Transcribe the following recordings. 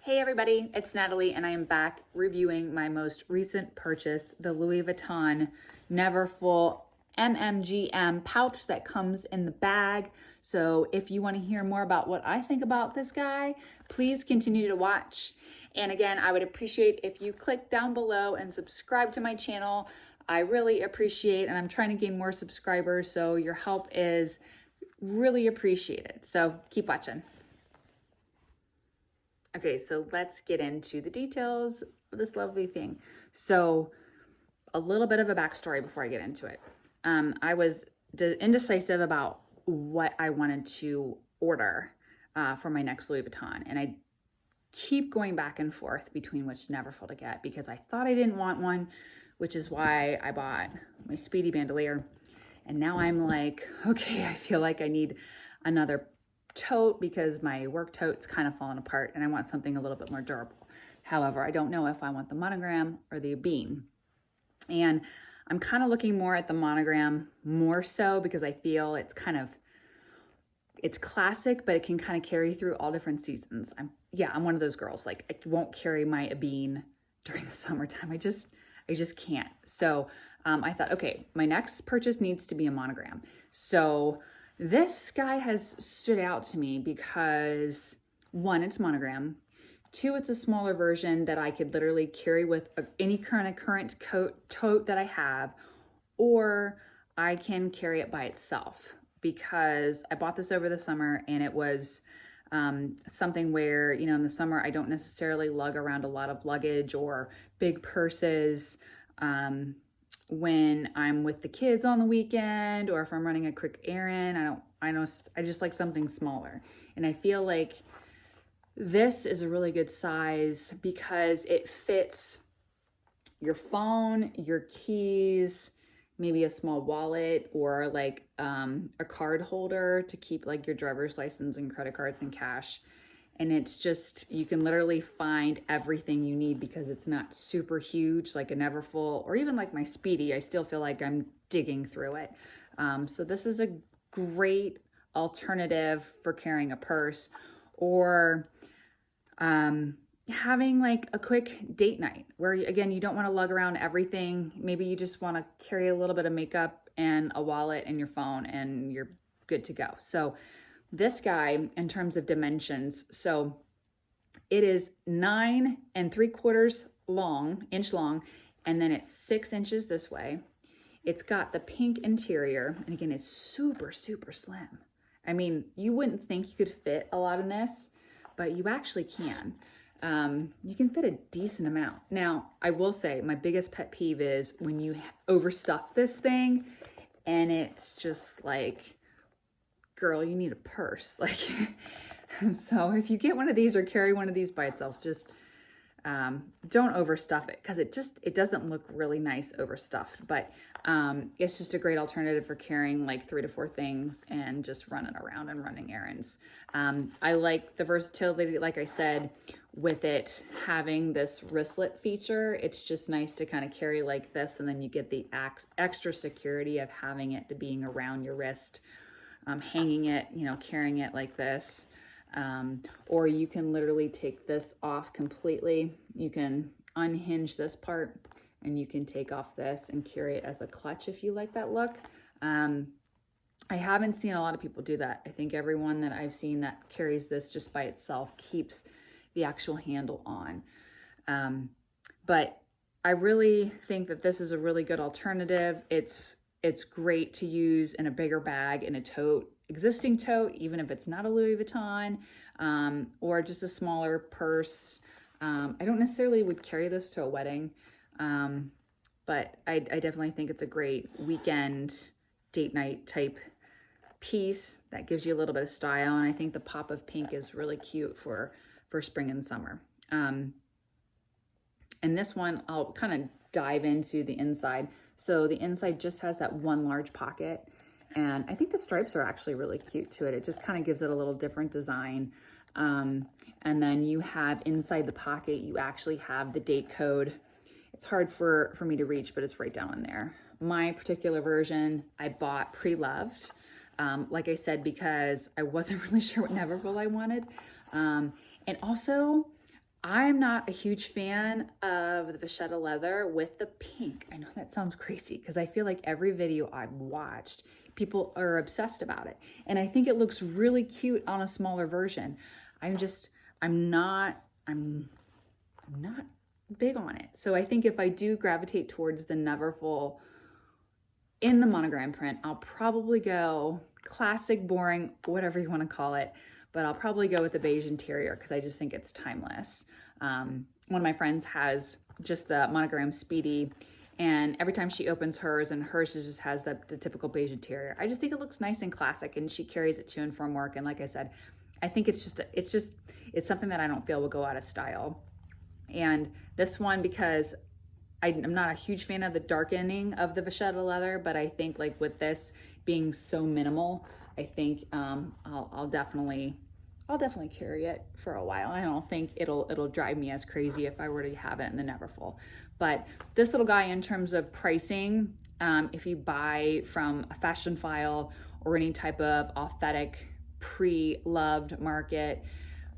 Hey everybody, it's Natalie and I am back reviewing my most recent purchase, the Louis Vuitton Neverfull MMGM pouch that comes in the bag. So if you want to hear more about what I think about this guy, please continue to watch. And again, I would appreciate if you click down below and subscribe to my channel. I really appreciate, and I'm trying to gain more subscribers, so your help is really appreciated. So keep watching. Okay, so let's get into the details of this lovely thing. So a little bit of a backstory before I get into it. I was indecisive about what I wanted to order for my next Louis Vuitton. And I keep going back and forth between which Neverfull to get because I thought I didn't want one, which is why I bought my Speedy Bandolier. And now I'm like, okay, I feel like I need another tote because my work tote's kind of falling apart and I want something a little bit more durable. However, I don't know if I want the monogram or the bean. And I'm kind of looking more at the monogram more so because I feel it's classic, but it can kind of carry through all different seasons. I'm one of those girls. Like, I won't carry my bean during the summertime. I just can't. So I thought, okay, my next purchase needs to be a monogram. So this guy has stood out to me because one, it's monogram. Two, it's a smaller version that I could literally carry with any kind of current tote that I have, or I can carry it by itself because I bought this over the summer and it was something where, you know, in the summer, I don't necessarily lug around a lot of luggage or big purses. When I'm with the kids on the weekend or if I'm running a quick errand, I just like something smaller. And I feel like this is a really good size because it fits your phone, your keys, maybe a small wallet or like a card holder to keep like your driver's license and credit cards and cash. And it's just, you can literally find everything you need because it's not super huge like a Neverfull or even like my Speedy. I still feel like I'm digging through it. So this is a great alternative for carrying a purse or having like a quick date night where, again, you don't want to lug around everything. Maybe you just want to carry a little bit of makeup and a wallet and your phone and you're good to go. So this guy, in terms of dimensions, so it is 9 3/4 inch long, and then it's 6 inches this way. It's got the pink interior, and again, it's super, super slim. I mean, you wouldn't think you could fit a lot in this, but you actually can. You can fit a decent amount. Now, I will say my biggest pet peeve is when you overstuff this thing, and it's just like, girl, you need a purse. Like, so if you get one of these or carry one of these by itself, just don't overstuff it because it doesn't look really nice overstuffed, but it's just a great alternative for carrying like 3 to 4 things and just running around and running errands. I like the versatility, like I said, with it having this wristlet feature. It's just nice to kind of carry like this, and then you get the extra security of having it to being around your wrist. Hanging it, you know, carrying it like this. Or you can literally take this off completely. You can unhinge this part and you can take off this and carry it as a clutch if you like that look. I haven't seen a lot of people do that. I think everyone that I've seen that carries this just by itself keeps the actual handle on. But I really think that this is a really good alternative. It's great to use in a bigger bag, in a tote, existing tote, even if it's not a Louis Vuitton, or just a smaller purse. I don't necessarily would carry this to a wedding, but I definitely think it's a great weekend date night type piece that gives you a little bit of style. And I think the pop of pink is really cute for spring and summer. And this one, I'll kind of dive into the inside. So the inside just has that one large pocket, and I think the stripes are actually really cute to it. It just kind of gives it a little different design. And then you have inside the pocket, you actually have the date code. It's hard for me to reach, but it's right down in there. My particular version, I bought pre-loved, like I said, because I wasn't really sure what Neverfull I wanted. And also, I'm not a huge fan of the vachetta leather with the pink. I know that sounds crazy because I feel like every video I've watched, people are obsessed about it. And I think it looks really cute on a smaller version. I'm not big on it. So I think if I do gravitate towards the Neverfull in the monogram print, I'll probably go classic, boring, whatever you want to call it, but I'll probably go with the beige interior because I just think it's timeless. One of my friends has just the monogram Speedy, and every time she opens hers, and hers just has the typical beige interior. I just think it looks nice and classic, and she carries it to and from work. And like I said, I think it's something that I don't feel will go out of style. And this one, because I'm not a huge fan of the darkening of the vachetta leather, but I think like with this being so minimal, I think I'll definitely carry it for a while. I don't think it'll drive me as crazy if I were to have it in the Neverfull. But this little guy, in terms of pricing, if you buy from a fashion file or any type of authentic pre-loved market,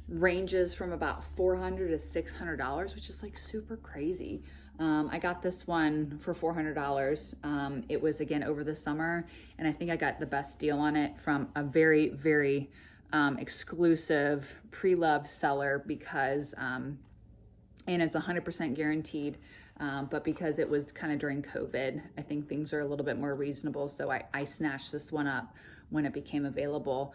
ranges from about $400 to $600, which is like super crazy. I got this one for $400. It was, again, over the summer, and I think I got the best deal on it from a very, very exclusive pre-loved seller because, and it's 100% guaranteed, but because it was kind of during COVID, I think things are a little bit more reasonable. So I snatched this one up when it became available.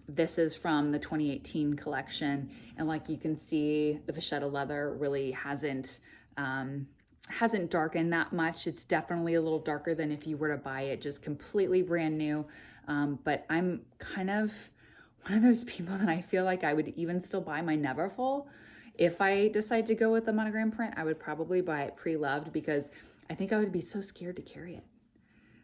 This is from the 2018 collection. And like you can see, the vachetta leather really hasn't darkened that much. It's definitely a little darker than if you were to buy it just completely brand new. But I'm kind of one of those people that I feel like I would even still buy my Neverfull. If I decide to go with the monogram print, I would probably buy it pre-loved because I think I would be so scared to carry it.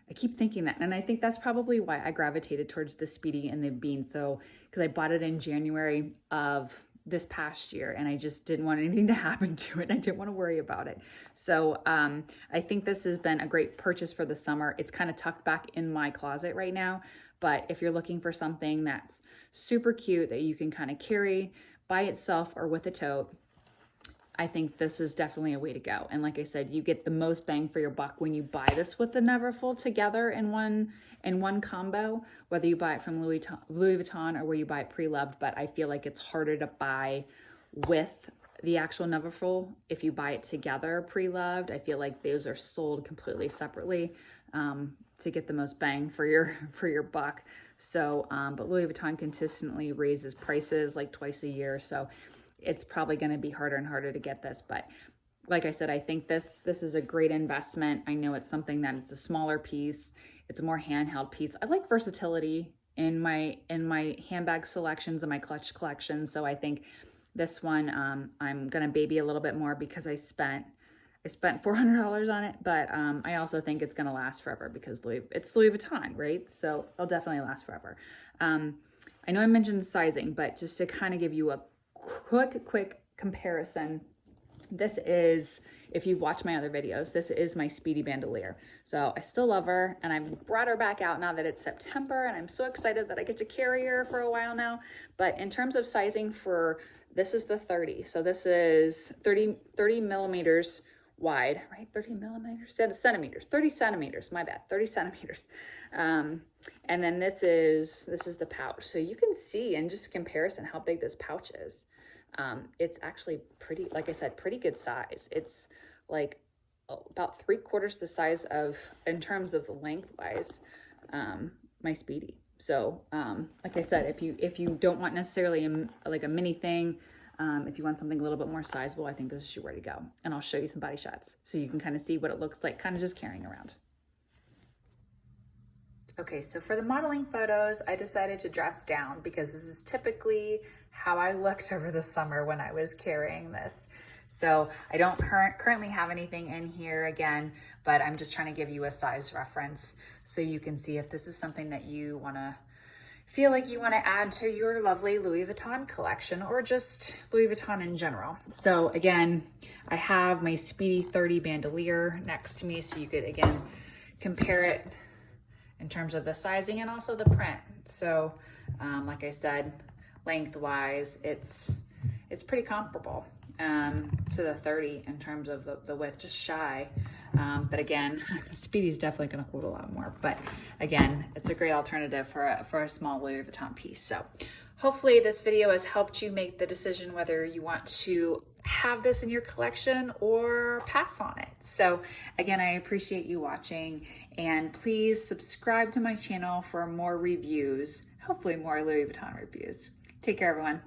I keep thinking that, and I think that's probably why I gravitated towards the Speedy and the Bean. So, because I bought it in January of this past year, and I just didn't want anything to happen to it. I didn't want to worry about it. So, I think this has been a great purchase for the summer. It's kind of tucked back in my closet right now, but if you're looking for something that's super cute that you can kind of carry by itself or with a tote, I think this is definitely a way to go. And like I said, you get the most bang for your buck when you buy this with the Neverfull together in one combo, whether you buy it from Louis Vuitton or where you buy it pre-loved. But I feel like it's harder to buy with the actual Neverfull if you buy it together pre-loved. I feel like those are sold completely separately to get the most bang for your buck. So, but Louis Vuitton consistently raises prices like twice a year, so it's probably going to be harder and harder to get this. But like I said, I think this is a great investment. I know it's something that it's a smaller piece. It's a more handheld piece. I like versatility in my handbag selections and my clutch collection. So I think this one, I'm going to baby a little bit more because I spent $400 on it, but I also think it's going to last forever because it's Louis Vuitton, right? So it'll definitely last forever. I know I mentioned sizing, but just to kind of give you a quick comparison, this is, if you've watched my other videos, this is my Speedy bandolier. So I still love her, and I've brought her back out now that it's September, and I'm so excited that I get to carry her for a while now. But in terms of sizing, for this is the 30. So this is 30 millimeters wide, right? 30 millimeters, centimeters, 30 centimeters, my bad, 30 centimeters. And then this is the pouch. So you can see in just comparison how big this pouch is. It's actually pretty, like I said, pretty good size. It's like about 3/4 the size of, in terms of the lengthwise, my Speedy. So, like I said, if you don't want necessarily like a mini thing, if you want something a little bit more sizable, I think this is your way to go. And I'll show you some body shots so you can kind of see what it looks like, kind of just carrying around. Okay, so for the modeling photos, I decided to dress down because this is typically how I looked over the summer when I was carrying this. So I don't currently have anything in here again, but I'm just trying to give you a size reference so you can see if this is something that you feel like you want to add to your lovely Louis Vuitton collection, or just Louis Vuitton in general. So again, I have my Speedy 30 bandolier next to me, so you could again compare it in terms of the sizing and also the print. So like I said, lengthwise, it's pretty comparable. to the 30 in terms of the width, just shy. But again, Speedy's definitely going to hold a lot more. But again, it's a great alternative for a small Louis Vuitton piece. So hopefully this video has helped you make the decision whether you want to have this in your collection or pass on it. So again, I appreciate you watching, and please subscribe to my channel for more reviews, hopefully more Louis Vuitton reviews. Take care, everyone.